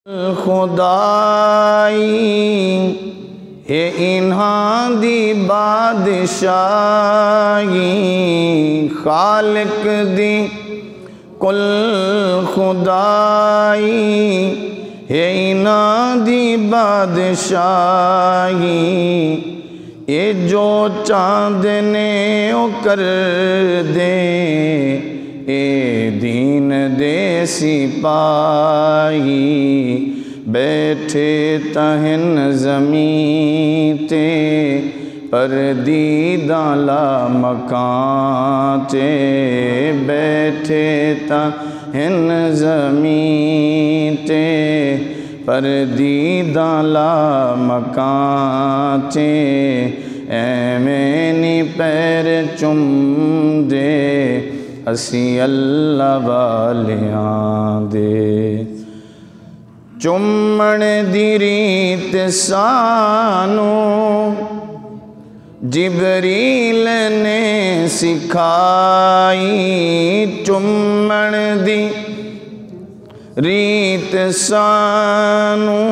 خدائی ہے انہاں دی بادشاہی، خالق دی کل خدائی ہے انہاں دی بادشاہی، اے جو چاندنے او کر دے، اے دین دے سپاہی، بیٹھے تہن زمین تے پردیداں لا مکان تے، بیٹھے تہن زمین تے پردیداں لا مکان تے، ایویں نی پیر چم دے اسی اللہ والیاں دے، چمن دی ریت سانو جبریل نے سکھائی، چمن دی ریت سانو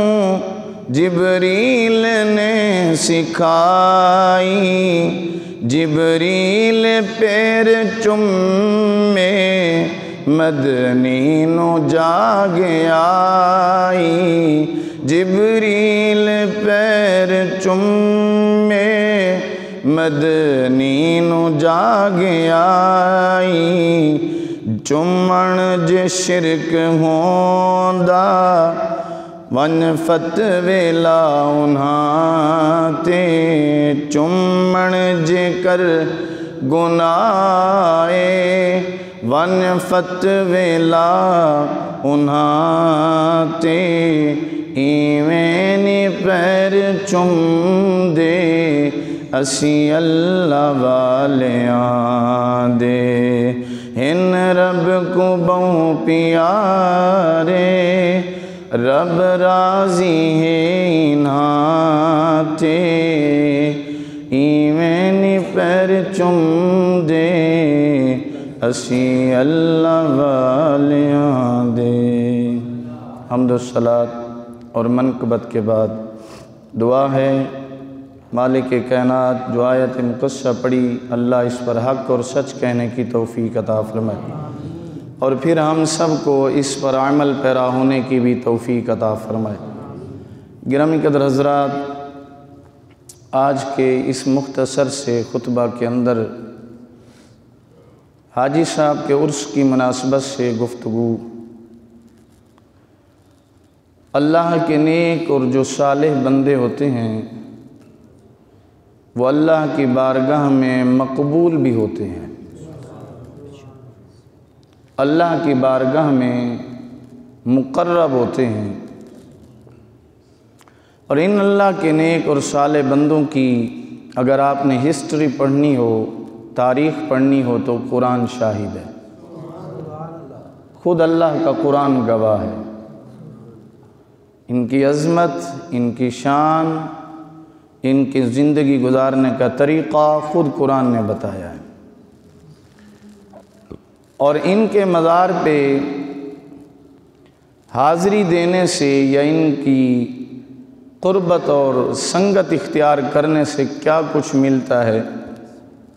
جبریل نے سکھائی، جبریل پیر چمے مدنی نو جاگ آئی، جبریل پیر چمے مدنی نو جاگ آئی، چمن جے شرک ہوندا ون فتوی لا انہاں تے، چمن جے کر گناہے ون فتوی لا انہاں تے، ایویں نی پیر چم دے اسی اللہ والیاں دے، ہن رب کو بہوں پیارے، رب راضی ہے انہاں تے، ایویں نی پیر چم دے اسی اللہ والیاں دے۔ حمد و صلاۃ اور منقبت کے بعد دعا ہے مالک کائنات جو آیت مقدسہ پڑھی، اللہ اس پر حق اور سچ کہنے کی توفیق عطا فرمائے، اور پھر ہم سب کو اس پر عمل پیرا ہونے کی بھی توفیق عطا فرمائے۔ گرامی قدر حضرات، آج کے اس مختصر سے خطبہ کے اندر حاجی صاحب کے عرس کی مناسبت سے گفتگو اللہ کے نیک اور جو صالح بندے ہوتے ہیں وہ اللہ کی بارگاہ میں مقبول بھی ہوتے ہیں، اللہ کی بارگاہ میں مقرب ہوتے ہیں، اور ان اللہ کے نیک اور صالح بندوں کی اگر آپ نے ہسٹری پڑھنی ہو، تاریخ پڑھنی ہو تو قرآن شاہد ہے، خود اللہ کا قرآن گواہ ہے، ان کی عظمت، ان کی شان، ان کی زندگی گزارنے کا طریقہ خود قرآن نے بتایا ہے، اور ان کے مزار پہ حاضری دینے سے یا ان کی قربت اور سنگت اختیار کرنے سے کیا کچھ ملتا ہے،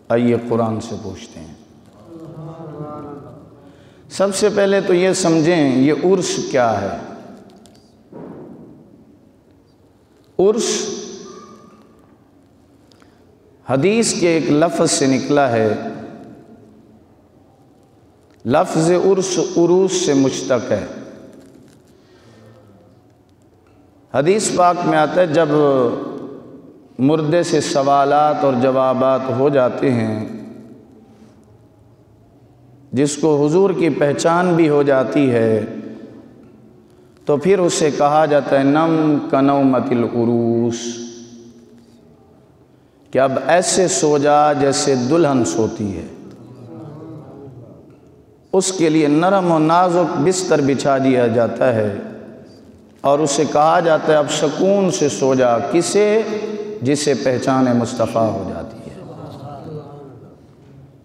آئیے قرآن سے پوچھتے ہیں۔ سب سے پہلے تو یہ سمجھیں یہ عرس کیا ہے۔ عرس حدیث کے ایک لفظ سے نکلا ہے، لفظ عرس عروس سے مشتق ہے۔ حدیث پاک میں آتا ہے جب مردے سے سوالات اور جوابات ہو جاتے ہیں، جس کو حضور کی پہچان بھی ہو جاتی ہے، تو پھر اسے کہا جاتا ہے نم کنومت العروس، کہ اب ایسے سو جا جیسے دلہن سوتی ہے۔ اس کے لیے نرم و نازک بستر بچھا دیا جاتا ہے اور اسے کہا جاتا ہے اب سکون سے سو جا، کسے؟ جسے پہچان مصطفیٰ ہو جاتی ہے،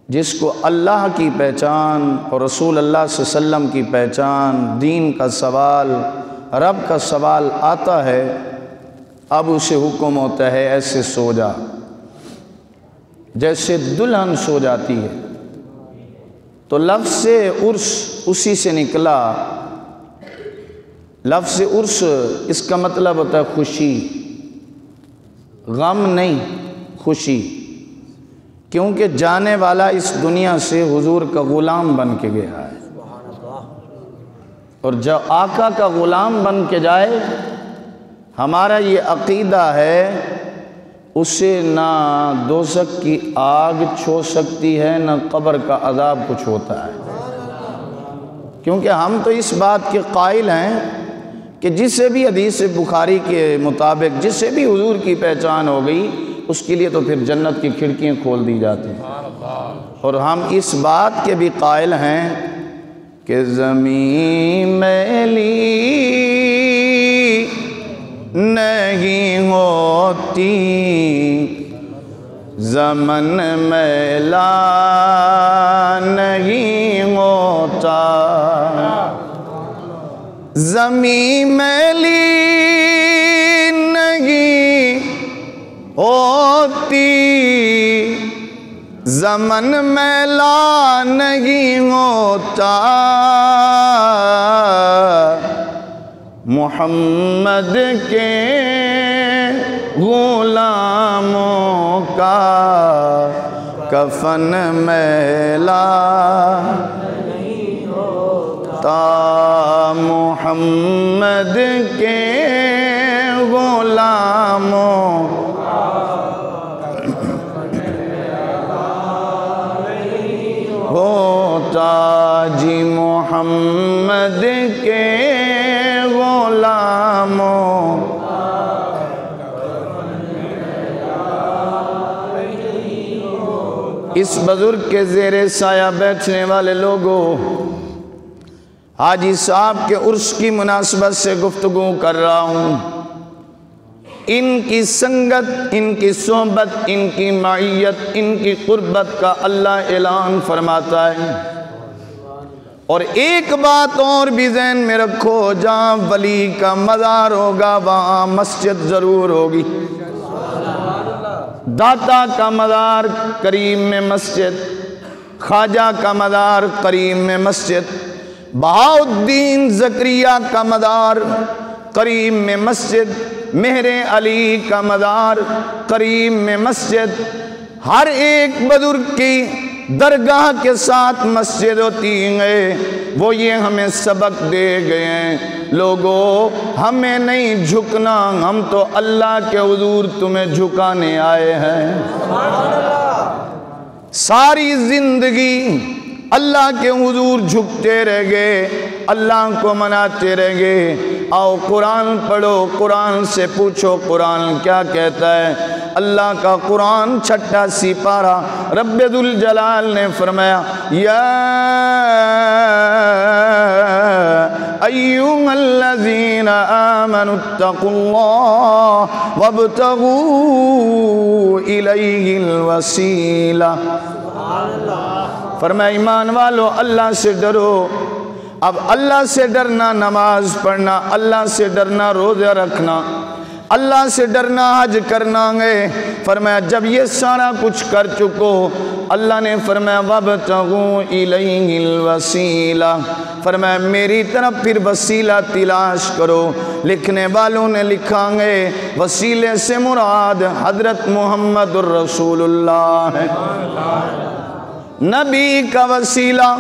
جس کو اللہ کی پہچان اور رسول اللہ صلی اللہ علیہ وسلم کی پہچان، دین کا سوال رب کا سوال آتا ہے، اب اسے حکم ہوتا ہے ایسے سو جا جیسے دلہن سو جاتی ہے۔ تو لفظ عرس اسی سے نکلا۔ لفظ عرس اس کا مطلب ہوتا ہے خوشی، غم نہیں، خوشی، کیونکہ جانے والا اس دنیا سے حضور کا غلام بن کے گیا ہے، اور جب آقا کا غلام بن کے جائے، ہمارا یہ عقیدہ ہے، اسے نہ دوزخ کی آگ چھو سکتی ہے، نہ قبر کا عذاب کچھ ہوتا ہے، کیونکہ ہم تو اس بات کے قائل ہیں کہ جسے بھی حدیث بخاری کے مطابق جسے بھی حضور کی پہچان ہو گئی، اس کے لیے تو پھر جنت کی کھڑکیاں کھول دی جاتی ہیں۔ اور ہم اس بات کے بھی قائل ہیں کہ زمین میلی نہیں ہوتی، زمن میلا نہیں ہوتا، زمین میلی نہیں ہوتی، زمن میلا نہیں ہوتا، محمد کے غلاموں کا کفن میلا نہیں ہوتا، محمد کے غلاموں ہوتا، جی محمد کے غلاموں اس بزرگ کے زیر سایہ بیٹھنے والے لوگوں، حاجی صاحب کے عرس کی مناسبت سے گفتگو کر رہا ہوں۔ ان کی سنگت، ان کی صحبت، ان کی معیت، ان کی قربت کا اللہ اعلان فرماتا ہے۔ اور ایک بات اور بھی ذہن میں رکھو، جہاں ولی کا مزار ہوگا وہاں مسجد ضرور ہوگی۔ داتا کا مزار قریب میں مسجد، خواجہ کا مزار قریب میں مسجد، بہاؤالدین زکریا کا مزار قریب میں مسجد، مہر علی کا مزار قریب میں مسجد، ہر ایک بزرگ کی درگاہ کے ساتھ مسجد ہوتی ہے۔ وہ یہ ہمیں سبق دے گئے ہیں، لوگو ہمیں نہیں جھکنا، ہم تو اللہ کے حضور تمہیں جھکانے آئے ہیں۔ ساری زندگی اللہ کے حضور جھکتے رہ گئے، اللہ کو مناتے رہ گئے۔ آؤ قرآن پڑھو، قرآن سے پوچھو قرآن کیا کہتا ہے۔ اللہ کا قرآن 6 سپارہ رب ذوالجلال نے فرمایا، یا ایھا الذین آمنوا اتقوا اللہ وابتغوا الیہ الوسیلہ۔ فرمایا ایمان والو اللہ سے ڈرو۔ اب اللہ سے ڈرنا نماز پڑھنا، اللہ سے ڈرنا روزہ رکھنا، اللہ سے ڈرنا حج کرنا ہے۔ فرمایا جب یہ سارا کچھ کر چکو، اللہ نے فرمایا وَابْتَغُوا إِلَيْهِ الْوَسِيلَةَ، فرمایا میری طرف پھر وسیلہ تلاش کرو۔ لکھنے والوں نے لکھا ہے وسیلے سے مراد حضرت محمد الرسول اللہ ہے، نبی کا وسیلہ،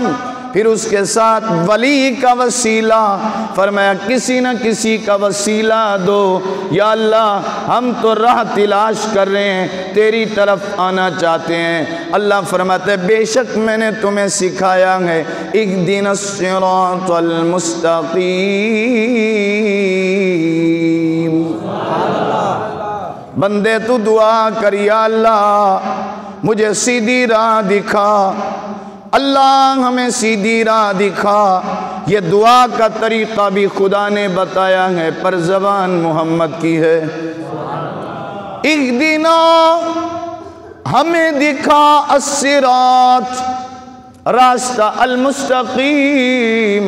پھر اس کے ساتھ ولی کا وسیلہ۔ فرمایا کسی نہ کسی کا وسیلہ دو، یا اللہ ہم تو راہ تلاش کر رہے ہیں، تیری طرف آنا چاہتے ہیں۔ اللہ فرماتے ہیں بے شک میں نے تمہیں سکھایا ہے، اهدنا الصراط المستقیم۔ بندے تو دعا کر یا اللہ مجھے سیدھی راہ دکھا، اللہ ہمیں سیدھی راہ دکھا۔ یہ دعا کا طریقہ بھی خدا نے بتایا ہے، پر زبان محمد کی ہے۔ اهدنا، ہمیں دکھا، الصراط، راستہ، المستقیم،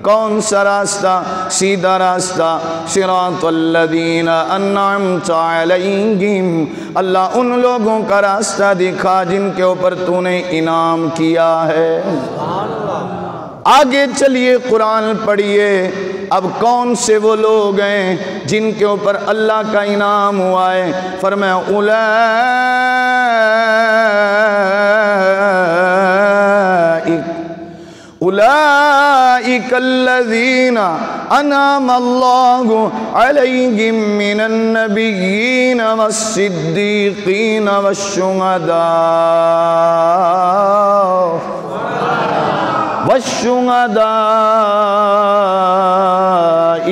کون سا راستہ؟ سیدھا راستہ، صراط الذین انعمت علیہم، اللہ ان لوگوں کا راستہ دکھا جن کے اوپر تو نے انعام کیا ہے۔ آگے چلیے قرآن پڑھیے، اب کون سے وہ لوگ ہیں جن کے اوپر اللہ کا انعام ہوا ہے؟ فرمایا اولئک الذین انعم اللہ علیہم من النبیین والصدیقین والشہداء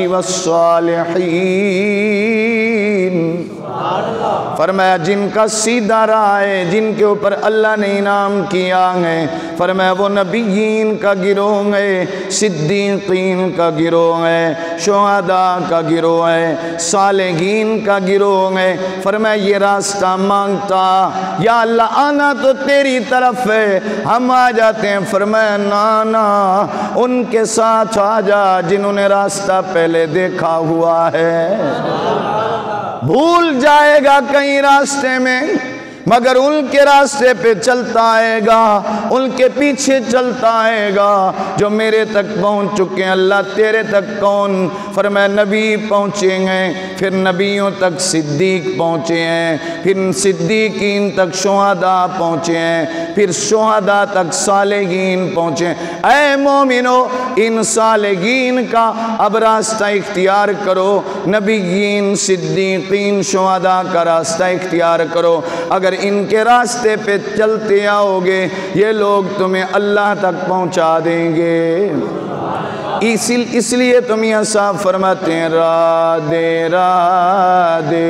والصالحین۔ فرمایا جن کا سیدھا راہ ہے، جن کے اوپر اللہ نے انعام کیا ہے، فرمایا وہ نبیین کا گروہ ہے، صدیقین کا گروہ ہے، شہداء کا گروہ ہے، صالحین کا گروہ ہے۔ فرمایا یہ راستہ مانگتا یا اللہ آنا تو تیری طرف ہے، ہم آ جاتے ہیں۔ فرمایا نا ان کے ساتھ آ جا جنہوں نے راستہ پہلے دیکھا ہوا ہے۔ بھول جائے گا کہیں راستے میں، مگر ان کے راستے پہ چلتا آئے گا، ان کے پیچھے چلتا آئے گا جو میرے تک پہنچ چکے ہیں۔ اللہ تیرے تک کون؟ فرمایا نبی پہنچے ہیں، پھر نبیوں تک صدیق پہنچے ہیں، پھر صدیقین تک شہداء پہنچے ہیں، پھر شہداء تک صالحین پہنچے ہیں۔ اے مومنو، ان صالحین کا اب راستہ اختیار کرو، نبیین صدیقین شہداء کا راستہ اختیار کرو۔ اگر ان کے راستے پہ چلتے آؤ گے یہ لوگ تمہیں اللہ تک پہنچا دیں گے۔ اس لیے تم یہ صاحب فرماتے ہیں رادے رادے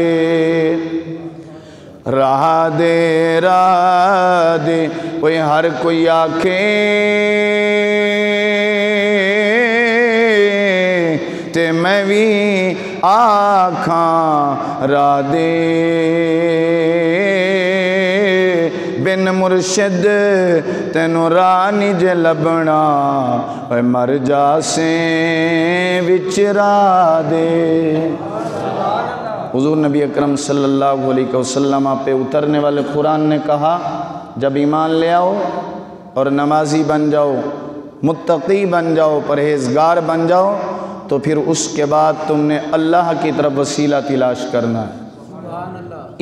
رادے رادے، کوئی ہر کوئی آکھے تے میں بھی آکھاں رادے، بن مرشد تینو رانی جے لبنا، اے مر جاسیں وچرا دے۔ حضور نبی اکرم صلی اللہ علیہ وسلم پہ اترنے والے قرآن نے کہا جب ایمان لے آؤ اور نمازی بن جاؤ، متقی بن جاؤ، پرہیزگار بن جاؤ، تو پھر اس کے بعد تم نے اللہ کی طرف وسیلہ تلاش کرنا ہے۔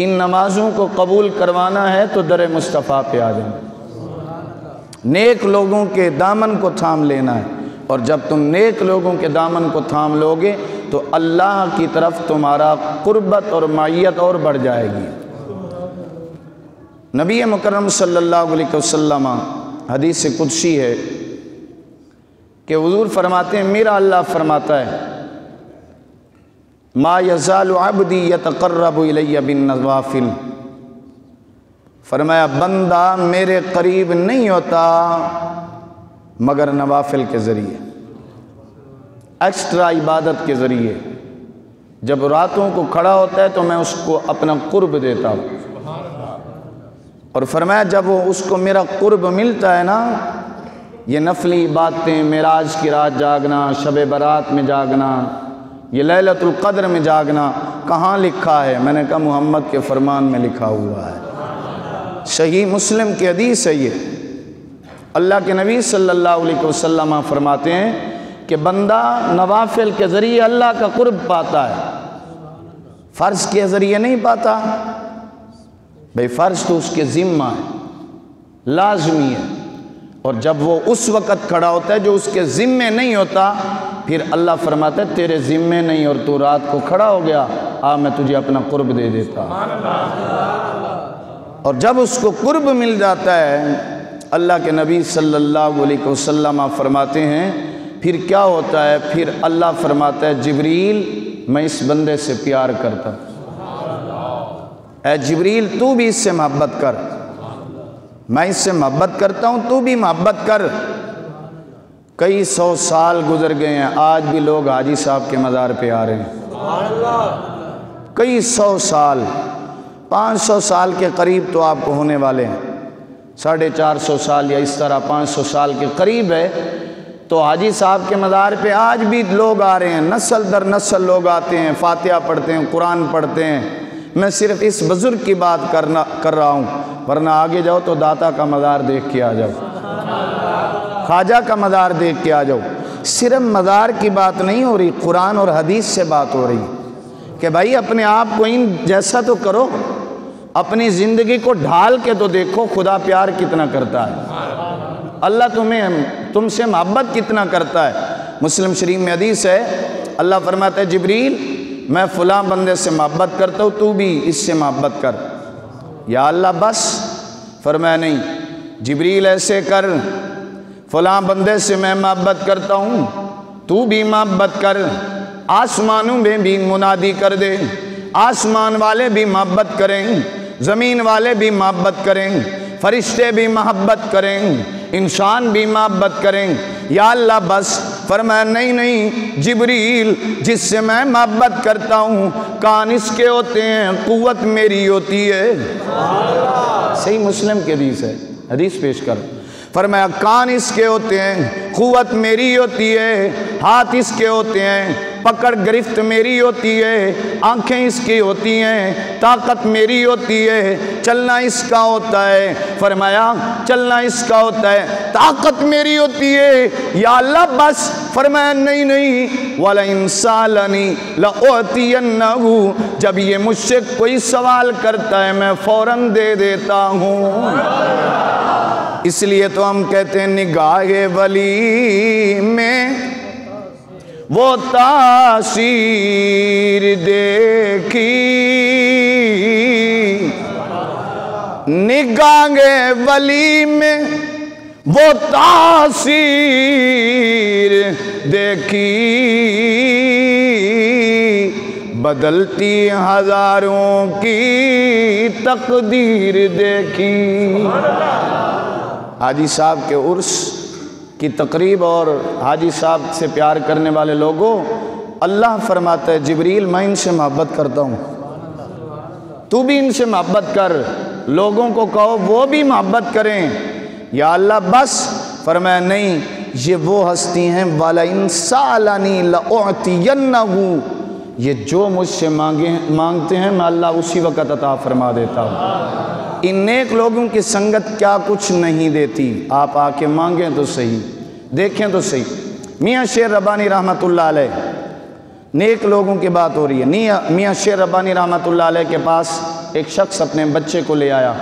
ان نمازوں کو قبول کروانا ہے تو در مصطفیٰ پہ آ جانا، نیک لوگوں کے دامن کو تھام لینا ہے، اور جب تم نیک لوگوں کے دامن کو تھام لوگے تو اللہ کی طرف تمہارا قربت اور معیت اور بڑھ جائے گی۔ نبی مکرم صلی اللہ علیہ وسلم حدیث قدسی ہے کہ حضور فرماتے ہیں میرا اللہ فرماتا ہے ما یزال عبدی یتقرب الی بالنوافل، فرمایا بندہ میرے قریب نہیں ہوتا مگر نوافل کے ذریعے، ایکسٹرا عبادت کے ذریعے۔ جب راتوں کو کھڑا ہوتا ہے تو میں اس کو اپنا قرب دیتا ہوں، اور فرمایا جب وہ اس کو میرا قرب ملتا ہے نا، یہ نفلی باتیں، معراج کی رات جاگنا، شب برات میں جاگنا، یہ لیلۃ القدر میں جاگنا، کہاں لکھا ہے؟ میں نے کہا محمد کے فرمان میں لکھا ہوا ہے، صحیح مسلم کی حدیث ہے یہ۔ اللہ کے نبی صلی اللہ علیہ وسلم فرماتے ہیں کہ بندہ نوافل کے ذریعے اللہ کا قرب پاتا ہے، فرض کے ذریعے نہیں پاتا۔ بھئی فرض تو اس کے ذمہ ہے، لازمی ہے، اور جب وہ اس وقت کھڑا ہوتا ہے جو اس کے ذمے نہیں ہوتا، پھر اللہ فرماتا ہے تیرے ذمے نہیں اور تو رات کو کھڑا ہو گیا، میں تجھے اپنا قرب دے دیتا۔ اور جب اس کو قرب مل جاتا ہے، اللہ کے نبی صلی اللہ علیہ وسلم فرماتے ہیں پھر کیا ہوتا ہے؟ پھر اللہ فرماتا ہے جبریل میں اس بندے سے پیار کرتا ہوں، اے جبریل تو بھی اس سے محبت کر، میں اس سے محبت کرتا ہوں تو بھی محبت کر۔ کئی سو سال گزر گئے ہیں، آج بھی لوگ حاجی صاحب کے مزار پہ آ رہے ہیں، کئی سو سال، 500 سال کے قریب تو آپ کو ہونے والے ہیں، 450 سال یا اس طرح 500 سال کے قریب ہے تو حاجی صاحب کے مزار پہ آج بھی لوگ آ رہے ہیں، نسل در نسل لوگ آتے ہیں، فاتحہ پڑھتے ہیں، قرآن پڑھتے ہیں۔ میں صرف اس بزرگ کی بات کر رہا ہوں، ورنہ آگے جاؤ تو داتا کا مزار دیکھ کے آ جاؤ، خواجہ کا مزار دیکھ کے آ جاؤ۔ صرف مزار کی بات نہیں ہو رہی، قرآن اور حدیث سے بات ہو رہی کہ بھائی اپنے آپ کو ان جیسا تو کرو، اپنی زندگی کو ڈھال کے تو دیکھو خدا پیار کتنا کرتا ہے، اللہ تم سے محبت کتنا کرتا ہے۔ مسلم شریف میں حدیث ہے، اللہ فرماتا ہے جبریل میں فلاں بندے سے محبت کرتا ہوں، تو بھی اس سے محبت کر۔ یا اللہ بس؟ فرمایا نہیں، جبریل ایسے کر، فلاں بندے سے میں محبت کرتا ہوں، تو بھی محبت کر۔ آسمانوں میں بھی منادی کر دے، آسمان والے بھی محبت کریں، زمین والے بھی محبت کریں، فرشتے بھی محبت کریں، انسان بھی محبت کریں۔ یا اللہ بس؟ فرمایا نہیں جبریل جس سے میں محبت کرتا ہوں کان اس کے ہوتے ہیں، قوت میری ہوتی ہے۔ صحیح مسلم کی حدیث ہے، حدیث پیش کر۔ فرمایا کان اس کے ہوتے ہیں، قوت میری ہوتی ہے، ہاتھ اس کے ہوتے ہیں، پکڑ گرفت میری ہوتی ہے، آنکھیں اس کی ہوتی ہیں، طاقت میری ہوتی ہے، چلنا اس کا ہوتا ہے۔ فرمایا چلنا اس کا ہوتا ہے، طاقت میری ہوتی ہے۔ یا اللہ بس؟ فرمایا نہیں وَلَئِن سَأَلَنِي لَأُعْطِيَنَّهُ، جب یہ مجھ سے کوئی سوال کرتا ہے میں فوراً دے دیتا ہوں۔ اس لیے تو ہم کہتے ہیں نگاہ ولی میں وہ تاثیر دیکھی، نگاہ ولی میں وہ تاثیر دیکھی، بدلتی ہزاروں کی تقدیر دیکھی۔ حاجی صاحب کے عرس کی تقریب اور حاجی صاحب سے پیار کرنے والے لوگوں، اللہ فرماتا ہے جبریل میں ان سے محبت کرتا ہوں، تو بھی ان سے محبت کر، لوگوں کو کہو وہ بھی محبت کریں۔ یا اللہ بس؟ فرمایا نہیں، یہ وہ ہستی ہیں وَلَئِن سَأَلَنِي لَأُعْطِيَنَّهُ، یہ جو مجھ سے مانگتے ہیں میں اللہ اسی وقت عطا فرما دیتا ہوں۔ ان نیک لوگوں کی سنگت کیا کچھ نہیں دیتی، آپ آ کے مانگیں تو صحیح، دیکھیں تو صحیح۔ میاں شیر ربانی رحمۃ اللہ علیہ، نیک لوگوں کی بات ہو رہی ہے، میاں شیر ربانی رحمۃ اللہ علیہ کے پاس ایک شخص اپنے بچے کو لے آیا،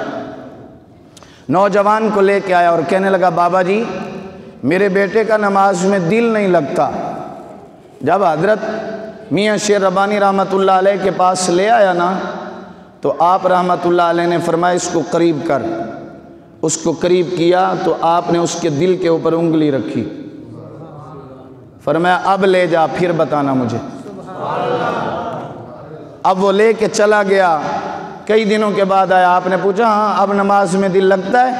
نوجوان کو لے کے آیا اور کہنے لگا بابا جی میرے بیٹے کا نماز میں دل نہیں لگتا۔ جب حضرت میاں شیر ربانی رحمۃ اللہ علیہ کے پاس لے آیا نا تو آپ رحمۃ اللہ علیہ نے فرمایا اس کو قریب کر، اس کو قریب کیا تو آپ نے اس کے دل کے اوپر انگلی رکھی، فرمایا اب لے جا پھر بتانا مجھے۔ اب وہ لے کے چلا گیا، کئی دنوں کے بعد آیا، آپ نے پوچھا ہاں اب نماز میں دل لگتا ہے؟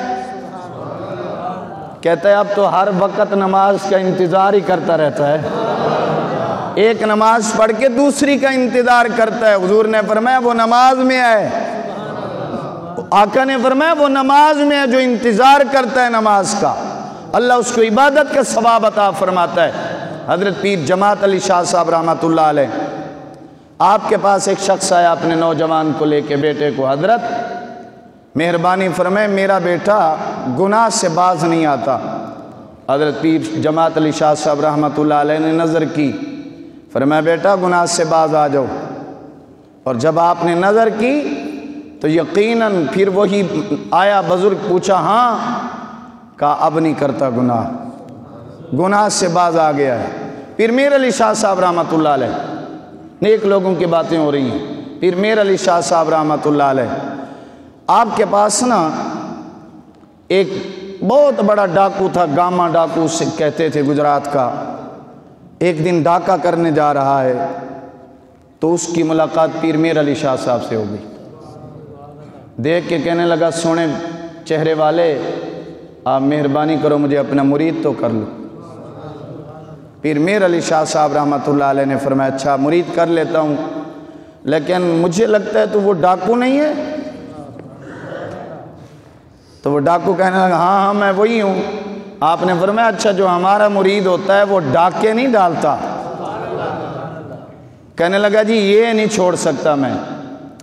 کہتا ہے اب تو ہر وقت نماز کا انتظار ہی کرتا رہتا ہے، ایک نماز پڑھ کے دوسری کا انتظار کرتا ہے۔ حضور نے فرمایا وہ نماز میں ہے، آقا نے فرمایا وہ نماز میں ہے جو انتظار کرتا ہے نماز کا، اللہ اس کو عبادت کا ثواب عطا فرماتا ہے۔ حضرت پیر جماعت علی شاہ صاحب رحمۃ اللہ علیہ، آپ کے پاس ایک شخص آیا اپنے نوجوان کو لے کے بیٹے کو، حضرت مہربانی فرمائے میرا بیٹا گناہ سے باز نہیں آتا۔ حضرت پیر جماعت علی شاہ صاحب رحمۃ اللہ علیہ نے نظر کی، فرمایا بیٹا گناہ سے باز آ جاؤ، اور جب آپ نے نظر کی تو یقیناً پھر وہی آیا بزرگ، پوچھا ہاں، کہا اب نہیں کرتا گناہ سے باز آ گیا ہے۔ پیر میر علی شاہ صاحب رحمۃ اللہ علیہ، نیک لوگوں کی باتیں ہو رہی ہیں، پیر میر علی شاہ صاحب رحمۃ اللہ علیہ، آپ کے پاس نا ایک بہت بڑا ڈاکو تھا، گاما ڈاکو سے کہتے تھے گجرات کا، ایک دن ڈاکہ کرنے جا رہا ہے تو اس کی ملاقات پیر میر علی شاہ صاحب سے ہو گئی، دیکھ کے کہنے لگا سونے چہرے والے آپ مہربانی کرو مجھے اپنا مرید تو کر لو۔ پیر میر علی شاہ صاحب رحمۃ اللہ علیہ نے فرمایا اچھا مرید کر لیتا ہوں، لیکن مجھے لگتا ہے تو وہ ڈاکو نہیں ہے؟ تو وہ ڈاکو کہنے لگا ہاں میں وہی ہوں، آپ نے فرمایا اچھا جو ہمارا مرید ہوتا ہے وہ ڈاکے نہیں ڈالتا؟ کہنے لگا جی یہ نہیں چھوڑ سکتا میں۔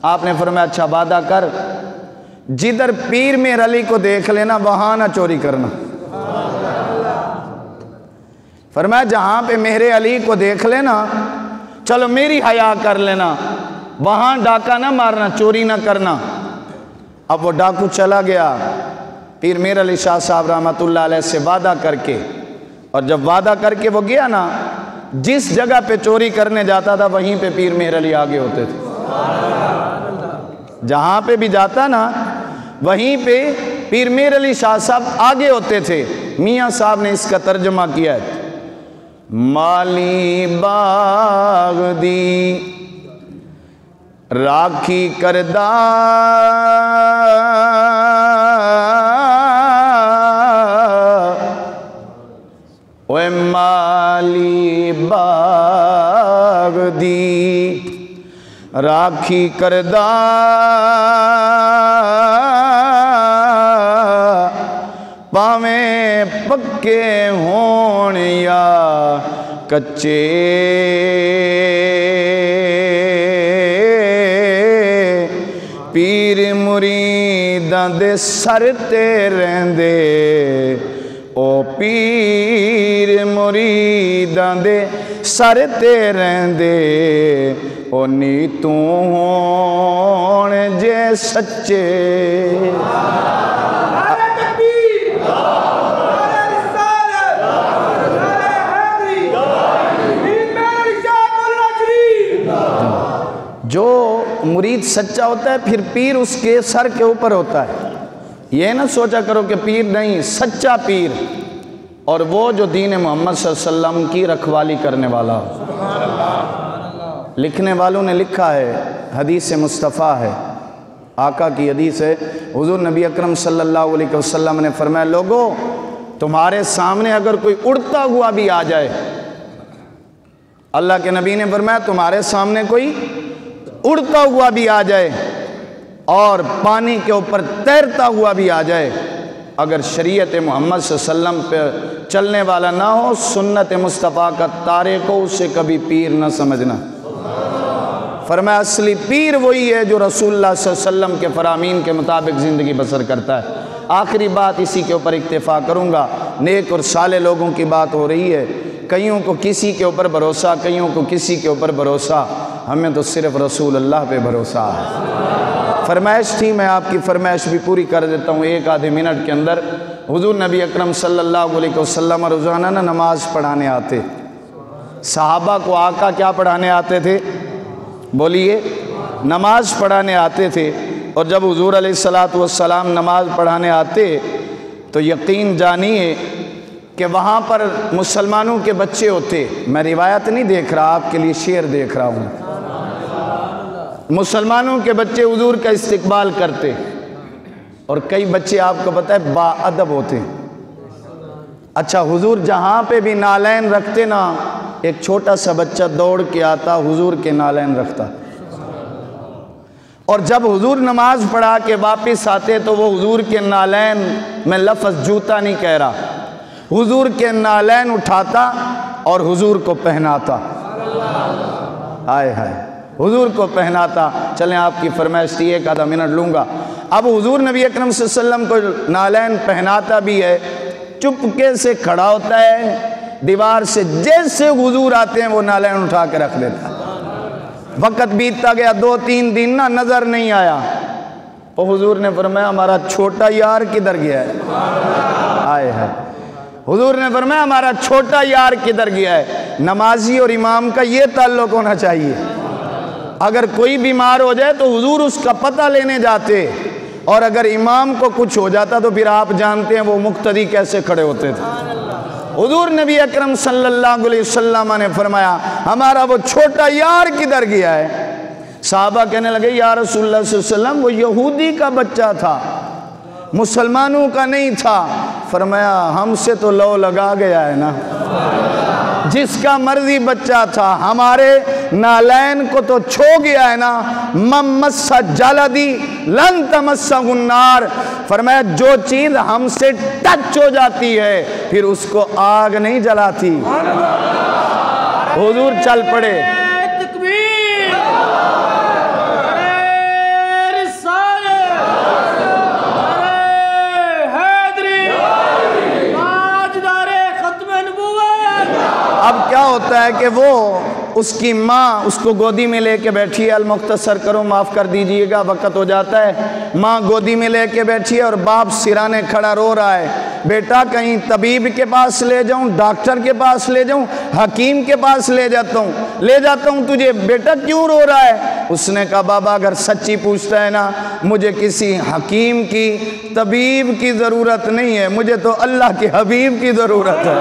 آپ نے فرمایا اچھا وعدہ کر، جدھر پیر میر علی کو دیکھ لینا وہاں نہ چوری کرنا۔ فرمایا جہاں پہ مہر علی کو دیکھ لینا، چلو میری حیا کر لینا، وہاں ڈاکہ نہ مارنا، چوری نہ کرنا۔ اب وہ ڈاکو چلا گیا پیر میر علی شاہ صاحب رحمۃ اللہ علیہ سے وعدہ کر کے، اور جب وعدہ کر کے وہ گیا نا، جس جگہ پہ چوری کرنے جاتا تھا وہیں پہ پیر میر علی آگے ہوتے تھے۔ جہاں پہ بھی جاتا نا وہیں پہ پیر میر علی شاہ صاحب آگے ہوتے تھے۔ میاں صاحب نے اس کا ترجمہ کیا ہے، مالی باغ دی راکھی کردہ اوے مالی باغ دی راکھی کردہ پاویں پکے ہون یا کچے پیر مریداں دے سر تے رہندے، او پیر مریداں دے سر تے رہندے، او نیتوں ہون جے سچے۔ جو مرید سچا ہوتا ہے پھر پیر اس کے سر کے اوپر ہوتا ہے۔ یہ نہ سوچا کرو کہ پیر نہیں، سچا پیر، اور وہ جو دین محمد صلی اللہ علیہ وسلم کی رکھوالی کرنے والا ہو۔ لکھنے والوں نے لکھا ہے، حدیث مصطفیٰ ہے، آقا کی حدیث ہے، حضور نبی اکرم صلی اللہ علیہ وسلم نے فرمایا لوگو تمہارے سامنے اگر کوئی اڑتا ہوا بھی آ جائے، اللہ کے نبی نے فرمایا تمہارے سامنے کوئی اڑتا ہوا بھی آ جائے اور پانی کے اوپر تیرتا ہوا بھی آ جائے، اگر شریعت محمد صلی اللہ علیہ وسلم پہ چلنے والا نہ ہو، سنت مصطفیٰ کا تارک ہو، اسے کبھی پیر نہ سمجھنا۔ فرمایا اصلی پیر وہی ہے جو رسول اللہ صلی اللہ علیہ وسلم کے فرامین کے مطابق زندگی بسر کرتا ہے۔ آخری بات اسی کے اوپر اکتفا کروں گا، نیک اور صالح لوگوں کی بات ہو رہی ہے، کئیوں کو کسی کے اوپر بھروسہ، کئیوں کو کسی کے اوپر بھروسہ، ہمیں تو صرف رسول اللہ پہ بھروسہ ہے۔ فرمائش تھی، میں آپ کی فرمائش بھی پوری کر دیتا ہوں ایک آدھے منٹ کے اندر۔ حضور نبی اکرم صلی اللہ علیہ وسلم روزانہ نماز پڑھانے آتے، صحابہ کو آقا کیا پڑھانے آتے تھے؟ بولیے، نماز پڑھانے آتے تھے۔ اور جب حضور علیہ السلام نماز پڑھانے آتے تو یقین جانیے کہ وہاں پر مسلمانوں کے بچے ہوتے، میں روایت نہیں دیکھ رہا، آپ کے لیے شعر دیکھ رہا ہوں۔ مسلمانوں کے بچے حضور کا استقبال کرتے، اور کئی بچے آپ کو پتہ ہے با ادب ہوتے۔ اچھا حضور جہاں پہ بھی نالین رکھتے نا، ایک چھوٹا سا بچہ دوڑ کے آتا حضور کے نالین رکھتا، اور جب حضور نماز پڑھا کے واپس آتے تو وہ حضور کے نالین میں لفظ جوتا نہیں کہہ رہا، حضور کے نالین اٹھاتا اور حضور کو پہناتا۔ ہائے ہائے، حضور کو پہناتا۔ چلیں آپ کی فرمائش تھی، ایک آدھا منٹ لوں گا۔ اب حضور نبی اکرم صلی اللہ علیہ وسلم کو نالین پہناتا بھی ہے، چپکے سے کھڑا ہوتا ہے دیوار سے، جیسے حضور آتے ہیں وہ نالین اٹھا کے رکھ دیتا۔ وقت بیتتا گیا، 2-3 دن نہ نظر نہیں آیا، اور حضور نے فرمایا ہمارا چھوٹا یار کدھر گیا ہے؟ آئے ہے، حضور نے فرمایا ہمارا چھوٹا یار کدھر گیا ہے؟ نمازی اور امام کا یہ تعلق ہونا چاہیے، اگر کوئی بیمار ہو جائے تو حضور اس کا پتہ لینے جاتے، اور اگر امام کو کچھ ہو جاتا تو پھر آپ جانتے ہیں وہ مقتدی کیسے کھڑے ہوتے تھے۔ حضور نبی اکرم صلی اللہ علیہ وسلم نے فرمایا ہمارا وہ چھوٹا یار کدھر گیا ہے؟ صحابہ کہنے لگے یا رسول اللہ صلی اللہ علیہ وسلم وہ یہودی کا بچہ تھا، مسلمانوں کا نہیں تھا۔ فرمایا ہم سے تو لو لگا گیا ہے نا۔ جس کا مرضی بچہ تھا، ہمارے نالین کو تو چھو گیا ہے نا، ممس جلدی لن تمسہ النار، فرمایا جو چیز ہم سے ٹچ ہو جاتی ہے پھر اس کو آگ نہیں جلاتی۔ حضور چل پڑے، اب کیا ہوتا ہے کہ وہ اس کی ماں اس کو گودی میں لے کے بیٹھی ہے، المختصر کرو معاف کر دیجئے گا وقت ہو جاتا ہے، ماں گودی میں لے کے بیٹھی ہے اور باپ سرانے کھڑا رو رہا ہے، بیٹا کہیں طبیب کے پاس لے جاؤں، ڈاکٹر کے پاس لے جاؤں، حکیم کے پاس لے جاتا ہوں تجھے، بیٹا کیوں رو رہا ہے؟ اس نے کہا بابا اگر سچی پوچھتا ہے نا، مجھے کسی حکیم کی طبیب کی ضرورت نہیں ہے، مجھے تو اللہ کے حبیب کی ضرورت ہے۔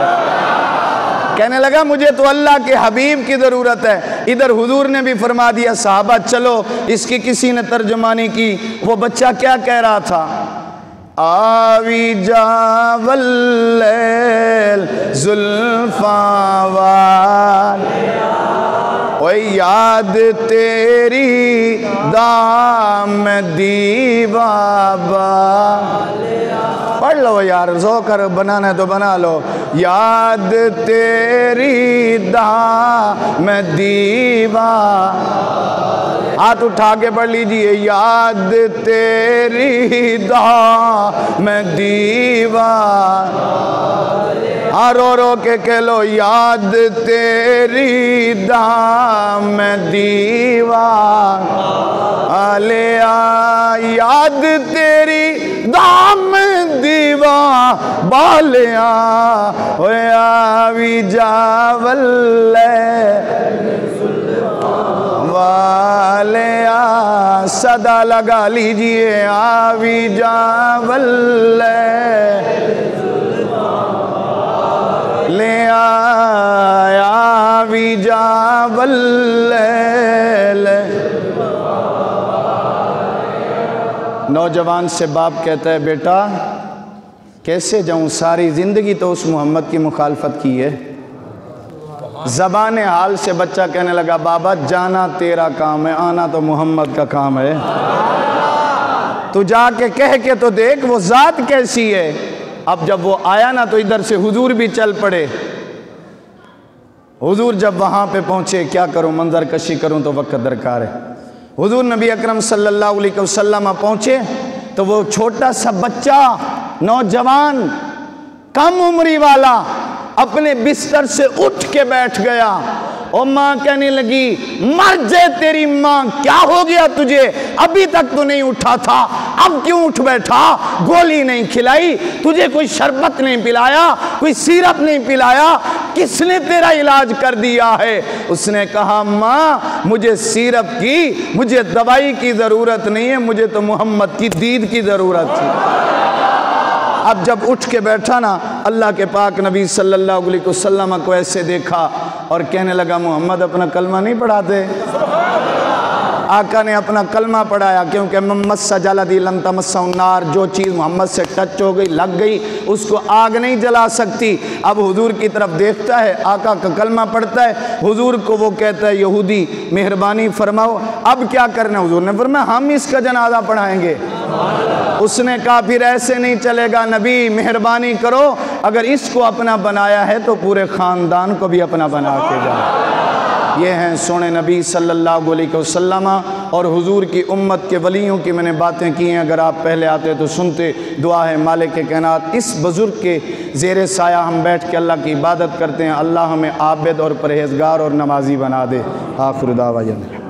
کہنے لگا مجھے تو اللہ کے حبیب کی ضرورت ہے۔ ادھر حضور نے بھی فرما دیا صحابہ چلو، اس کی کسی نے ترجمانی کی، وہ بچہ کیا کہہ رہا تھا؟ آوی جا واللیل زلفاں والیا، اوے یاد تیری دام دی بابا، پڑھ لو یار، ذوق کر، بنانا ہے تو بنا لو، یاد تیری دام دی بابا، ہاتھ اٹھا کے پڑھ لیجئے، یاد تیری دام دی بابا، رو رو کے کہہ لو، یاد تیری دام دیوار آلیا، یاد تیری دام دیوار بالیا، آوی جاول والیا، صدا لگا لیجئے، آوی جاول لے آیا وی جا واللیل۔ نوجوان سے باپ کہتا ہے بیٹا کیسے جاؤں، ساری زندگی تو اس محمد کی مخالفت کی ہے۔ زبان حال سے بچہ کہنے لگا بابا جانا تیرا کام ہے، آنا تو محمد کا کام ہے، تو جا کے کہہ کے تو دیکھ وہ ذات کیسی ہے۔ اب جب وہ آیا نا تو ادھر سے حضور بھی چل پڑے۔ حضور جب وہاں پہ پہنچے، کیا کروں منظر کشی کروں تو وقت درکار ہے، حضور نبی اکرم صلی اللہ علیہ وسلم پہنچے تو وہ چھوٹا سا بچہ، نوجوان، کم عمری والا اپنے بستر سے اٹھ کے بیٹھ گیا، اور ماں کہنے لگی مر جائے تیری ماں، کیا ہو گیا تجھے، ابھی تک تو نہیں اٹھا تھا، اب کیوں اٹھ بیٹھا، گولی نہیں کھلائی تجھے، کوئی شربت نہیں پلایا، کوئی سیرپ نہیں پلایا، کس نے تیرا علاج کر دیا ہے؟ اس نے کہا ماں مجھے سیرپ کی، مجھے دوائی کی ضرورت نہیں ہے، مجھے تو محمد کی دید کی ضرورت تھی۔ اب جب اٹھ کے بیٹھا نا، اللہ کے پاک نبی صلی اللہ علیہ وسلم کو ایسے دیکھا اور کہنے لگا محمد اپنا کلمہ نہیں پڑھاتے؟ آقا نے اپنا کلمہ پڑھایا، کیونکہ ممس جلدی لن تمسہ النار، جو چیز محمد سے ٹچ ہو گئی، لگ گئی، اس کو آگ نہیں جلا سکتی۔ اب حضور کی طرف دیکھتا ہے، آقا کا کلمہ پڑھتا ہے، حضور کو وہ کہتا ہے یہودی مہربانی فرماؤ اب کیا کرنا ہے؟ حضور نے فرمایا ہم اس کا جنازہ پڑھائیں گے۔ اس نے کہا پھر ایسے نہیں چلے گا نبی، مہربانی کرو، اگر اس کو اپنا بنایا ہے تو پورے خاندان کو بھی اپنا بنا کے جائے۔ یہ ہیں سونے نبی صلی اللہ علیہ وسلم اور حضور کی امت کے ولیوں کی میں نے باتیں کی ہیں، اگر آپ پہلے آتے تو سنتے۔ دعا ہے مالک کائنات اس بزرگ کے زیر سایہ ہم بیٹھ کے اللہ کی عبادت کرتے ہیں، اللہ ہمیں عابد اور پرہیزگار اور نمازی بنا دے۔ آخر دعوانا